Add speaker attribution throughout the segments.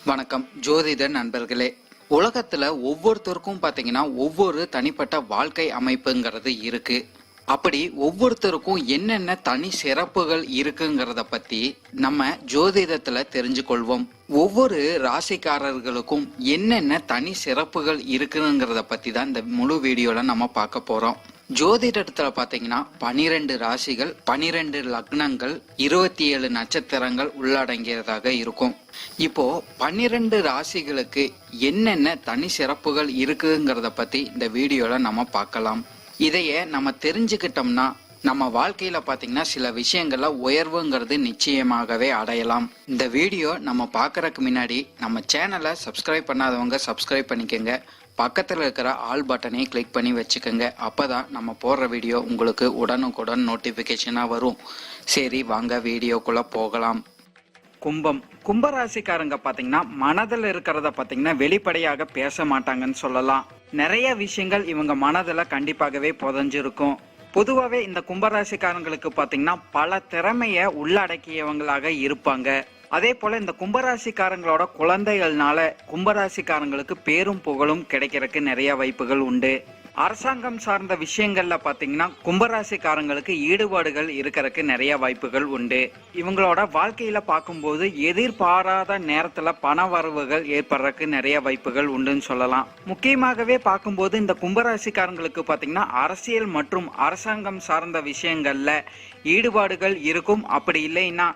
Speaker 1: வணக்கம் ஜோதிட நண்பர்களே. உலகத்துல ஒவ்வொருத்தருக்கும் பாத்தீங்கன்னா ஒவ்வொரு தனிப்பட்ட வாழ்க்கை அமைப்புங்கிறது இருக்கு. அப்படி ஒவ்வொருத்தருக்கும் என்னென்ன தனி சிறப்புகள் இருக்குங்கிறத பத்தி நம்ம ஜோதிடத்துல தெரிஞ்சு கொள்வோம். ஒவ்வொரு ராசிக்காரர்களுக்கும் என்னென்ன தனி சிறப்புகள் இருக்குங்கிறத பத்தி தான் இந்த முழு வீடியோல நம்ம பார்க்க போறோம். ஜோதிடத்துல பாத்தீங்கன்னா 12 ராசிகள், 12 லக்னங்கள், 27 நட்சத்திரங்கள் உள்ளடங்கியதாக இருக்கும். இப்போ 12 ராசிகளுக்கு என்னென்ன தனி சிறப்புகள் இருக்குங்கிறத பத்தி இந்த வீடியோல நம்ம பார்க்கலாம். இதையே நம்ம தெரிஞ்சுக்கிட்டோம்னா நம்ம வாழ்க்கையில பாத்தீங்கன்னா சில விஷயங்கள்ல உயர்வுங்கிறது நிச்சயமாகவே அடையலாம். இந்த வீடியோ நம்ம பாக்குறதுக்கு முன்னாடி நம்ம சேனலை சப்ஸ்கிரைப் பண்ணாதவங்க சப்ஸ்கிரைப் பண்ணிக்கோங்க. பக்கத்தில் இருக்கிற ஆல் பட்டனை கிளிக் பண்ணி வச்சுக்கோங்க. அப்பதான் நம்ம போடுற வீடியோ உங்களுக்கு உடனுக்குடன் நோட்டிஃபிகேஷனாக வரும். சரி, வாங்க வீடியோக்குள்ள போகலாம். கும்பராசிக்காரங்க பாத்தீங்கன்னா மனதில் இருக்கிறத பாத்தீங்கன்னா வெளிப்படையாக பேச மாட்டாங்கன்னு சொல்லலாம். நிறைய விஷயங்கள் இவங்க மனதுல கண்டிப்பாகவே புதஞ்சிருக்கும். பொதுவாகவே இந்த கும்பராசிக்காரங்களுக்கு பாத்தீங்கன்னா பல திறமைய உள்ளடக்கியவங்களாக இருப்பாங்க. அதே போல இந்த கும்பராசிக்காரங்களோட குழந்தைகள்னால கும்பராசிக்காரங்களுக்கு பேரும் புகழும் கிடைக்கிறதுக்கு நிறைய வாய்ப்புகள் உண்டு. அரசாங்கம் சார்ந்த விஷயங்கள்ல பாத்தீங்கன்னா கும்பராசிக்காரங்களுக்கு ஈடுபாடுகள் இருக்கிறதுக்கு நிறைய வாய்ப்புகள் உண்டு. இவங்களோட வாழ்க்கையில பார்க்கும்போது எதிர்பாராத நேரத்துல பண வரவுகள் ஏற்படுறதுக்கு நிறைய வாய்ப்புகள் உண்டுன்னு சொல்லலாம். முக்கியமாகவே பார்க்கும்போது இந்த கும்பராசிக்காரங்களுக்கு பாத்தீங்கன்னா அரசியல் மற்றும் அரசாங்கம் சார்ந்த விஷயங்கள்ல ஈடுபாடுகள் இருக்கும். அப்படி இல்லைன்னா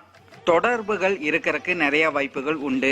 Speaker 1: தொடர்புகள் இருக்கிறதுக்கு நிறைய வாய்ப்புகள் உண்டு.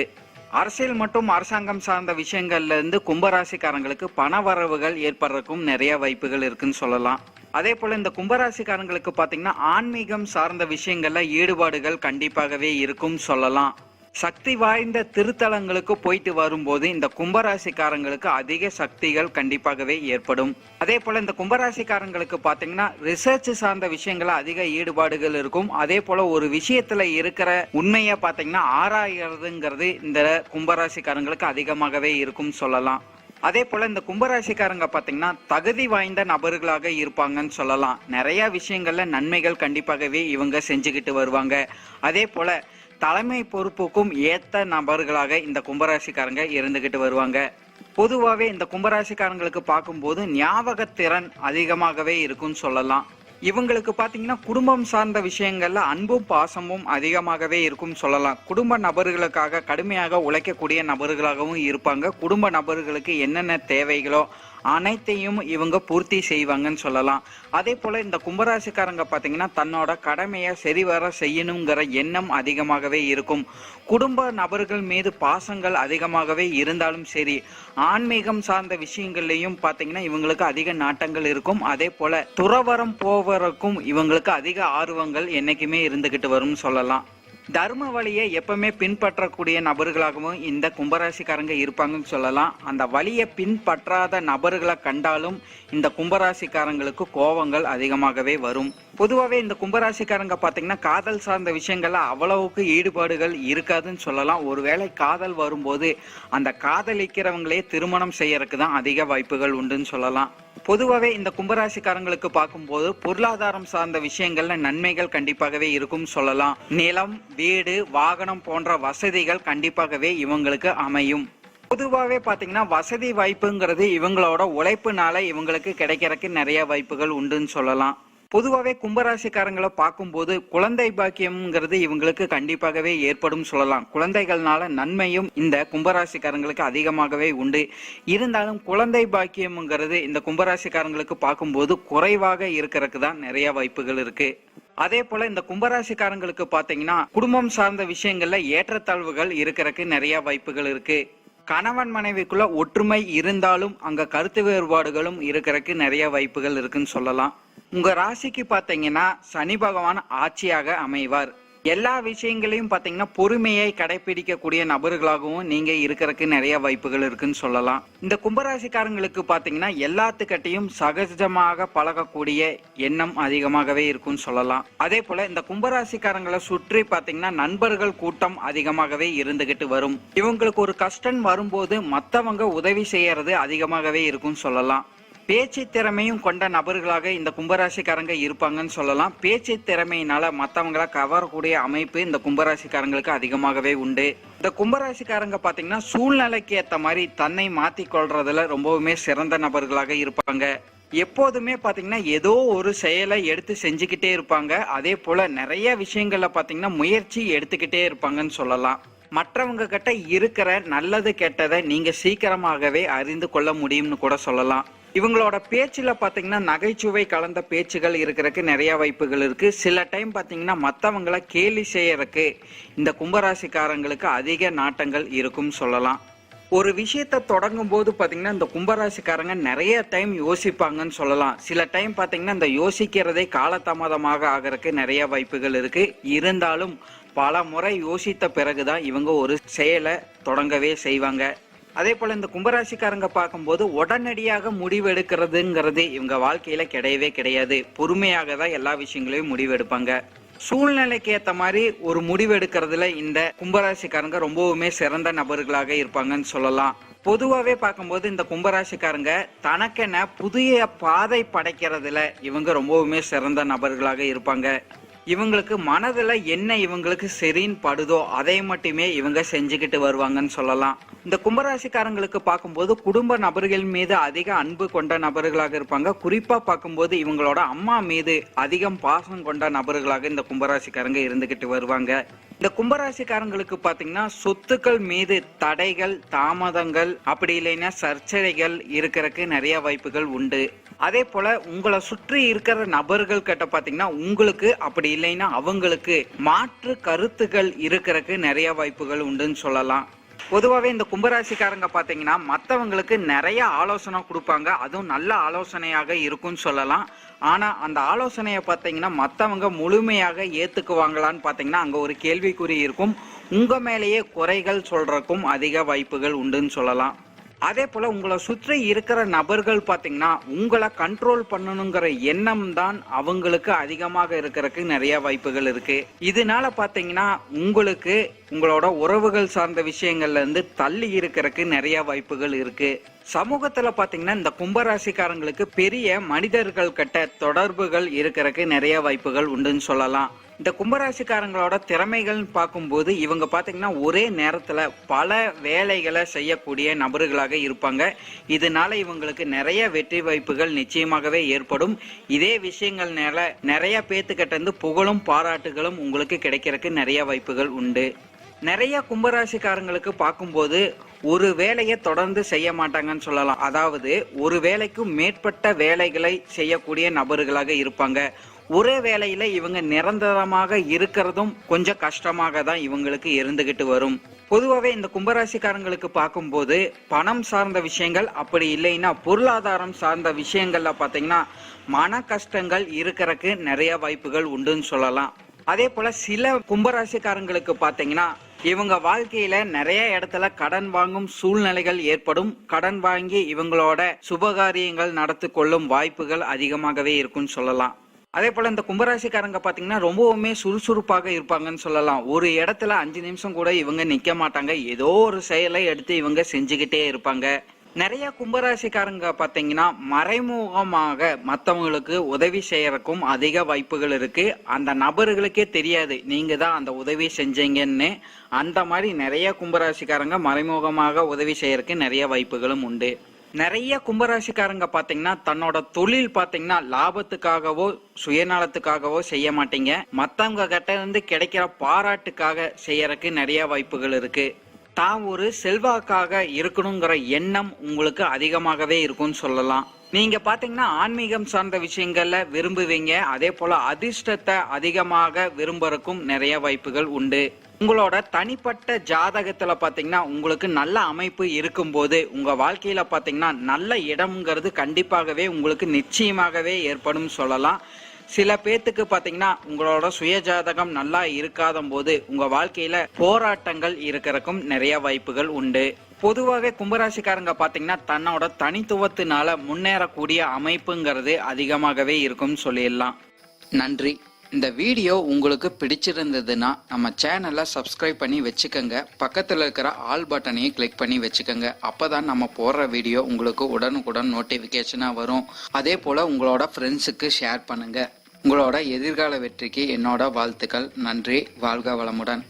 Speaker 1: அரசியல் மற்றும் அரசாங்கம் சார்ந்த விஷயங்கள்ல இருந்து கும்பராசிக்காரங்களுக்கு பண வரவுகள் ஏற்படுறதுக்கும் நிறைய வாய்ப்புகள் இருக்குன்னு சொல்லலாம். அதே போல இந்த கும்பராசிக்காரங்களுக்கு பாத்தீங்கன்னா ஆன்மீகம் சார்ந்த விஷயங்கள்ல ஈடுபாடுகள் கண்டிப்பாகவே இருக்கும் சொல்லலாம். சக்தி வாய்ந்த திருத்தலங்களுக்கு போயிட்டு வரும்போது இந்த கும்பராசிக்காரங்களுக்கு அதிக சக்திகள் கண்டிப்பாகவே ஏற்படும். அதே போல இந்த கும்பராசிக்காரங்களுக்கு பாத்தீங்கன்னா ரிசர்ச் சார்ந்த விஷயங்கள அதிக ஈடுபாடுகள் இருக்கும். அதே போல ஒரு விஷயத்துல இருக்கிற உண்மையை பாத்தீங்கன்னா ஆராயறதுங்கிறது இந்த கும்பராசிக்காரங்களுக்கு அதிகமாகவே இருக்கும் சொல்லலாம். அதே போல இந்த கும்பராசிக்காரங்க பாத்தீங்கன்னா தகுதி வாய்ந்த நபர்களாக இருப்பாங்கன்னு சொல்லலாம். நிறைய விஷயங்கள்ல நன்மைகள் கண்டிப்பாகவே இவங்க செஞ்சுக்கிட்டு வருவாங்க. அதே போல தலைமை பொறுப்புக்கும் ஏத்த நபர்களாக இந்த கும்பராசிக்காரங்க இருந்துகிட்டு வருவாங்க. பொதுவாகவே இந்த கும்பராசிக்காரங்களுக்கு பார்க்கும்போது ஞாபகத்திறன் அதிகமாகவே இருக்குன்னு சொல்லலாம். இவங்களுக்கு பாத்தீங்கன்னா குடும்பம் சார்ந்த விஷயங்கள்ல அன்பும் பாசமும் அதிகமாகவே இருக்கும் சொல்லலாம். குடும்ப நபர்களுக்காக கடுமையாக உழைக்கக்கூடிய நபர்களாகவும் இருப்பாங்க. குடும்ப நபர்களுக்கு என்னென்ன தேவைகளோ அனைத்தையும் இவங்க பூர்த்தி செய்வாங்கன்னு சொல்லலாம். அதே போல இந்த கும்பராசிக்காரங்க பாத்தீங்கன்னா தன்னோட கடமையை சரிவர செய்யணுங்கிற எண்ணம் அதிகமாகவே இருக்கும். குடும்ப நபர்கள் மீது பாசங்கள் அதிகமாகவே இருந்தாலும் சரி, ஆன்மீகம் சார்ந்த விஷயங்கள்லயும் பாத்தீங்கன்னா இவங்களுக்கு அதிக நாட்டங்கள் இருக்கும். அதே போல துறவரம் போவதற்கும் இவங்களுக்கு அதிக ஆர்வங்கள் என்னைக்குமே இருந்துகிட்டு வரும் சொல்லலாம். தர்ம வழியை எப்பவுமே பின்பற்றக்கூடிய நபர்களாகவும் இந்த கும்பராசிக்காரங்க இருப்பாங்கன்னு சொல்லலாம். அந்த வழியை பின்பற்றாத நபர்களை கண்டாலும் இந்த கும்பராசிக்காரங்களுக்கு கோபங்கள் அதிகமாகவே வரும். பொதுவாகவே இந்த கும்பராசிக்காரங்க பாத்தீங்கன்னா காதல் சார்ந்த விஷயங்கள்ல அவ்வளவுக்கு ஈடுபாடுகள் இருக்காதுன்னு சொல்லலாம். ஒருவேளை காதல் வரும்போது அந்த காதலிக்கிறவங்களே திருமணம் செய்யறதுக்கு தான் அதிக வாய்ப்புகள் உண்டுன்னு சொல்லலாம். பொதுவாகவே இந்த கும்பராசிக்காரங்களுக்கு பார்க்கும்போது பொருளாதாரம் சார்ந்த விஷயங்கள்ல நன்மைகள் கண்டிப்பாகவே இருக்கும் சொல்லலாம். நிலம், வீடு, வாகனம் போன்ற வசதிகள் கண்டிப்பாகவே இவங்களுக்கு அமையும். பொதுவாகவே பாத்தீங்கன்னா வசதி வாய்ப்புங்கிறது இவங்களோட உழைப்புனால இவங்களுக்கு கிடைக்கிறதுக்கு நிறைய வாய்ப்புகள் உண்டுன்னு சொல்லலாம். பொதுவாகவே கும்பராசிக்காரங்களை பார்க்கும்போது குழந்தை பாக்கியம்ங்கிறது இவங்களுக்கு கண்டிப்பாகவே ஏற்படும் சொல்லலாம். குழந்தைகள்னால நன்மையும் இந்த கும்பராசிக்காரங்களுக்கு அதிகமாகவே உண்டு. இருந்தாலும் குழந்தை பாக்கியம்ங்கிறது இந்த கும்பராசிக்காரங்களுக்கு பார்க்கும்போது குறைவாக இருக்கிறதுக்கு தான் நிறைய வாய்ப்புகள் இருக்கு. அதே போல இந்த கும்பராசிக்காரங்களுக்கு பாத்தீங்கன்னா குடும்பம் சார்ந்த விஷயங்கள்ல ஏற்றத்தாழ்வுகள் இருக்கிறதுக்கு நிறைய வாய்ப்புகள் இருக்கு. கணவன் மனைவிக்குள்ள ஒற்றுமை இருந்தாலும் அங்க கருத்து வேறுபாடுகளும் இருக்கிறதுக்கு நிறைய வாய்ப்புகள் இருக்குன்னு சொல்லலாம். உங்க ராசிக்கு பாத்தீங்கன்னா சனி பகவான் ஆட்சியாக அமைவார். எல்லா விஷயங்களையும் பாத்தீங்கன்னா பொறுமையை கடைபிடிக்கக்கூடிய நபர்களாகவும் நீங்க இருக்கிறதுக்கு நிறைய வாய்ப்புகள் இருக்குன்னு சொல்லலாம். இந்த கும்பராசிக்காரங்களுக்கு பாத்தீங்கன்னா எல்லாத்துக்கிட்டையும் சகஜமாக பழகக்கூடிய எண்ணம் அதிகமாகவே இருக்குன்னு சொல்லலாம். அதே போல இந்த கும்பராசிக்காரங்களை சுற்றி பாத்தீங்கன்னா நண்பர்கள் கூட்டம் அதிகமாகவே இருந்துகிட்டு வரும். இவங்களுக்கு ஒரு கஷ்டம் வரும்போது மத்தவங்க உதவி செய்யறது அதிகமாகவே இருக்குன்னு சொல்லலாம். பேச்சு திறமையும் கொண்ட நபர்களாக இந்த கும்பராசிக்காரங்க இருப்பாங்கன்னு சொல்லலாம். பேச்சு திறமையினால மற்றவங்களை கவரக்கூடிய அமைப்பு இந்த கும்பராசிக்காரங்களுக்கு அதிகமாகவே உண்டு. இந்த கும்பராசிக்காரங்க பாத்தீங்கன்னா சூழ்நிலைக்கு ஏற்ற மாதிரி தன்னை மாத்தி கொள்றதுல ரொம்பவுமே சிறந்த நபர்களாக இருப்பாங்க. எப்போதுமே பாத்தீங்கன்னா ஏதோ ஒரு செயலை எடுத்து செஞ்சுக்கிட்டே இருப்பாங்க. அதே போல நிறைய விஷயங்கள்ல பாத்தீங்கன்னா முயற்சி எடுத்துக்கிட்டே இருப்பாங்கன்னு சொல்லலாம். மற்றவங்க கிட்ட இருக்கிற நல்லது கெட்டதை நீங்க சீக்கிரமாகவே அறிந்து கொள்ள முடியும்னு கூட சொல்லலாம். இவங்களோட பேச்சுல பாத்தீங்கன்னா நகைச்சுவை கலந்த பேச்சுகள் இருக்கிறதுக்கு நிறைய வாய்ப்புகள் இருக்கு. சில டைம் பாத்தீங்கன்னா மற்றவங்களை கேலி செய்யறதுக்கு இந்த கும்பராசிக்காரங்களுக்கு அதிக நாட்டங்கள் இருக்கும் சொல்லலாம். ஒரு விஷயத்த தொடங்கும் போது பாத்தீங்கன்னா இந்த கும்பராசிக்காரங்க நிறைய டைம் யோசிப்பாங்கன்னு சொல்லலாம். சில டைம் பாத்தீங்கன்னா இந்த யோசிக்கிறதே காலதாமதமாக ஆகிறதுக்கு நிறைய வாய்ப்புகள் இருக்கு. இருந்தாலும் பல முறை யோசித்த பிறகுதான் இவங்க ஒரு செயலை தொடங்கவே செய்வாங்க. அதே போல இந்த கும்பராசிக்காரங்க பார்க்கும்போது உடனடியாக முடிவு எடுக்கிறதுங்கிறது இவங்க வாழ்க்கையில கிடையவே கிடையாது. பொறுமையாக தான் எல்லா விஷயங்களையும் முடிவு எடுப்பாங்க. சூழ்நிலைக்கு ஏற்ற மாதிரி ஒரு முடிவு எடுக்கிறதுல இந்த கும்பராசிக்காரங்க ரொம்பவுமே சிறந்த நபர்களாக இருப்பாங்கன்னு சொல்லலாம். பொதுவாகவே பார்க்கும்போது இந்த கும்பராசிக்காரங்க தனக்கென புதிய பாதை படைக்கிறதுல இவங்க ரொம்பவுமே சிறந்த நபர்களாக இருப்பாங்க. இவங்களுக்கு மனதுல என்ன இவங்களுக்கு சரின்னு படுதோ அதை மட்டுமே இவங்க செஞ்சுக்கிட்டு வருவாங்கன்னு சொல்லலாம். இந்த கும்பராசிக்காரங்களுக்கு பார்க்கும்போது குடும்ப நபர்கள் மீது அதிக அன்பு கொண்ட நபர்களாக இருப்பாங்க. குறிப்பா பார்க்கும்போது இவங்களோட அம்மா மீது அதிகம் பாசம் கொண்ட நபர்களாக இந்த கும்பராசிக்காரங்க இருந்துகிட்டு வருவாங்க. இந்த கும்பராசிக்காரங்களுக்கு பாத்தீங்கன்னா சொத்துக்கள் மீது தடைகள், தாமதங்கள், அப்படி இல்லைன்னா சர்ச்சைகள் இருக்கிறதுக்கு நிறைய வாய்ப்புகள் உண்டு. அதே போல உங்களை சுற்றி இருக்கிற நபர்கள் கிட்ட பாத்தீங்கன்னா உங்களுக்கு அப்படி இல்லைன்னா அவங்களுக்கு மாற்று கருத்துக்கள் இருக்கிறதுக்கு நிறைய வாய்ப்புகள் உண்டுன்னு சொல்லலாம். பொதுவாகவே இந்த கும்பராசிக்காரங்க பாத்தீங்கன்னா மற்றவங்களுக்கு நிறைய ஆலோசனை கொடுப்பாங்க. அதுவும் நல்ல ஆலோசனையாக இருக்கும்னு சொல்லலாம். ஆனா அந்த ஆலோசனையை பார்த்தீங்கன்னா மற்றவங்க முழுமையாக ஏத்துக்குவாங்களான்னு பார்த்தீங்கன்னா அங்க ஒரு கேள்விக்குறி இருக்கும். உங்க மேலேயே குறைகள் சொல்றதுக்கும் அதிக வாய்ப்புகள் உண்டுன்னு சொல்லலாம். அதே போல உங்களை சுற்றி இருக்கிற நபர்கள் பாத்தீங்கன்னா உங்களை கண்ட்ரோல் பண்ணணுங்கிற எண்ணம் தான் அவங்களுக்கு அதிகமாக இருக்கிறதுக்கு நிறைய வாய்ப்புகள் இருக்கு. இதனால பாத்தீங்கன்னா உங்களுக்கு உங்களோட உறவுகள் சார்ந்த விஷயங்கள்ல இருந்து தள்ளி இருக்கிறதுக்கு நிறைய வாய்ப்புகள் இருக்கு. சமூகத்துல பாத்தீங்கன்னா இந்த கும்பராசிக்காரங்களுக்கு பெரிய மனிதர்கள் கிட்ட தொடர்புகள் இருக்கிறதுக்கு நிறைய வாய்ப்புகள் உண்டுன்னு சொல்லலாம். இந்த கும்பராசிக்காரங்களோட திறமைகள் பார்க்கும்போது இவங்க பாத்தீங்கன்னா ஒரே நேரத்துல பல வேலைகளை செய்யக்கூடிய நபர்களாக இருப்பாங்க. இதனால இவங்களுக்கு நிறைய வெற்றி வாய்ப்புகள் நிச்சயமாகவே ஏற்படும். இதே விஷயங்கள்னால நிறைய பேத்துக்கிட்ட இருந்து புகழும் பாராட்டுகளும் உங்களுக்கு கிடைக்கிறதுக்கு நிறைய வாய்ப்புகள் உண்டு. நிறைய கும்பராசிக்காரங்களுக்கு பார்க்கும்போது ஒரு வேலையை தொடர்ந்து செய்ய மாட்டாங்கன்னு சொல்லலாம். அதாவது ஒரு வேலைக்கும் மேற்பட்ட வேலைகளை செய்யக்கூடிய நபர்களாக இருப்பாங்க. ஒரே வேலையில இவங்க நிரந்தரமாக இருக்கிறதும் கொஞ்சம் கஷ்டமாக தான் இவங்களுக்கு இருந்துகிட்டு வரும். பொதுவாகவே இந்த கும்பராசிக்காரங்களுக்கு பார்க்கும்போது பணம் சார்ந்த விஷயங்கள், அப்படி இல்லைன்னா பொருளாதாரம் சார்ந்த விஷயங்கள்ல பாத்தீங்கன்னா மன கஷ்டங்கள் இருக்கிறதுக்கு நிறைய வாய்ப்புகள் உண்டுன்னு சொல்லலாம். அதே போல சில கும்பராசிக்காரங்களுக்கு பாத்தீங்கன்னா இவங்க வாழ்க்கையில நிறைய இடத்துல கடன் வாங்கும் சூழ்நிலைகள் ஏற்படும். கடன் வாங்கி இவங்களோட சுபகாரியங்கள் நடத்தி கொள்ளும் வாய்ப்புகள் அதிகமாகவே இருக்கும்னு சொல்லலாம். அதே போல இந்த கும்பராசிக்காரங்க பாத்தீங்கன்னா ரொம்பவுமே சுறுசுறுப்பாக இருப்பாங்கன்னு சொல்லலாம். ஒரு இடத்துல 5 நிமிஷம் கூட இவங்க நிக்க மாட்டாங்க. ஏதோ ஒரு செயலை எடுத்து இவங்க செஞ்சுக்கிட்டே இருப்பாங்க. நிறைய கும்பராசிக்காரங்க பாத்தீங்கன்னா மறைமுகமாக மற்றவங்களுக்கு உதவி செய்யறதுக்கும் அதிக வாய்ப்புகள் இருக்கு. அந்த நபர்களுக்கே தெரியாது நீங்க தான் அந்த உதவி செஞ்சீங்கன்னு. அந்த மாதிரி நிறைய கும்பராசிக்காரங்க மறைமுகமாக உதவி செய்யறதுக்கு நிறைய வாய்ப்புகளும் உண்டு. நிறைய கும்பராசிக்காரங்க பாத்தீங்கன்னா தன்னோட தொழில் பாத்தீங்கன்னா லாபத்துக்காகவோ சுயநலத்துக்காகவோ செய்ய மாட்டீங்க. மத்தவங்க கிட்ட இருந்து கிடைக்கிற பாராட்டுக்காக செய்யறதுக்கு நிறைய வாய்ப்புகள் இருக்கு. தான் ஒரு செல்வாக்காக இருக்கணுங்கிற எண்ணம் உங்களுக்கு அதிகமாகவே இருக்கும்னு சொல்லலாம். நீங்க பாத்தீங்கன்னா ஆன்மீகம் சார்ந்த விஷயங்கள்ல விரும்புவீங்க. அதே போல அதிர்ஷ்டத்தை அதிகமாக விரும்புறதுக்கும் நிறைய வாய்ப்புகள் உண்டு. உங்களோட தனிப்பட்ட ஜாதகத்துல பாத்தீங்கன்னா உங்களுக்கு நல்ல அமைப்பு இருக்கும்போது உங்க வாழ்க்கையில பாத்தீங்கன்னா நல்ல இடம்ங்கிறது கண்டிப்பாகவே உங்களுக்கு நிச்சயமாகவே ஏற்படும் சொல்லலாம். சில பேத்துக்கு பாத்தீங்கன்னா உங்களோட சுய ஜாதகம் நல்லா இருக்காத போது உங்க வாழ்க்கையில போராட்டங்கள் இருக்கிறதுக்கும் நிறைய வாய்ப்புகள் உண்டு. பொதுவாக கும்பராசிக்காரங்க பாத்தீங்கன்னா தன்னோட தனித்துவத்தினால முன்னேறக்கூடிய அமைப்புங்கிறது அதிகமாகவே இருக்கும்னு சொல்லிடலாம். நன்றி. இந்த வீடியோ உங்களுக்கு பிடிச்சிருந்ததுன்னா நம்ம சேனலை சப்ஸ்கிரைப் பண்ணி வச்சுக்கோங்க. பக்கத்தில் இருக்கிற ஆல் பட்டனையும் கிளிக் பண்ணி வச்சுக்கோங்க. அப்போ தான் நம்ம போடுற வீடியோ உங்களுக்கு உடனுக்குடன் நோட்டிஃபிகேஷனாக வரும். அதே போல் உங்களோட ஃப்ரெண்ட்ஸுக்கு ஷேர் பண்ணுங்கள். உங்களோட எதிர்கால வெற்றிக்கு என்னோட வாழ்த்துக்கள். நன்றி. வாழ்க வளமுடன்.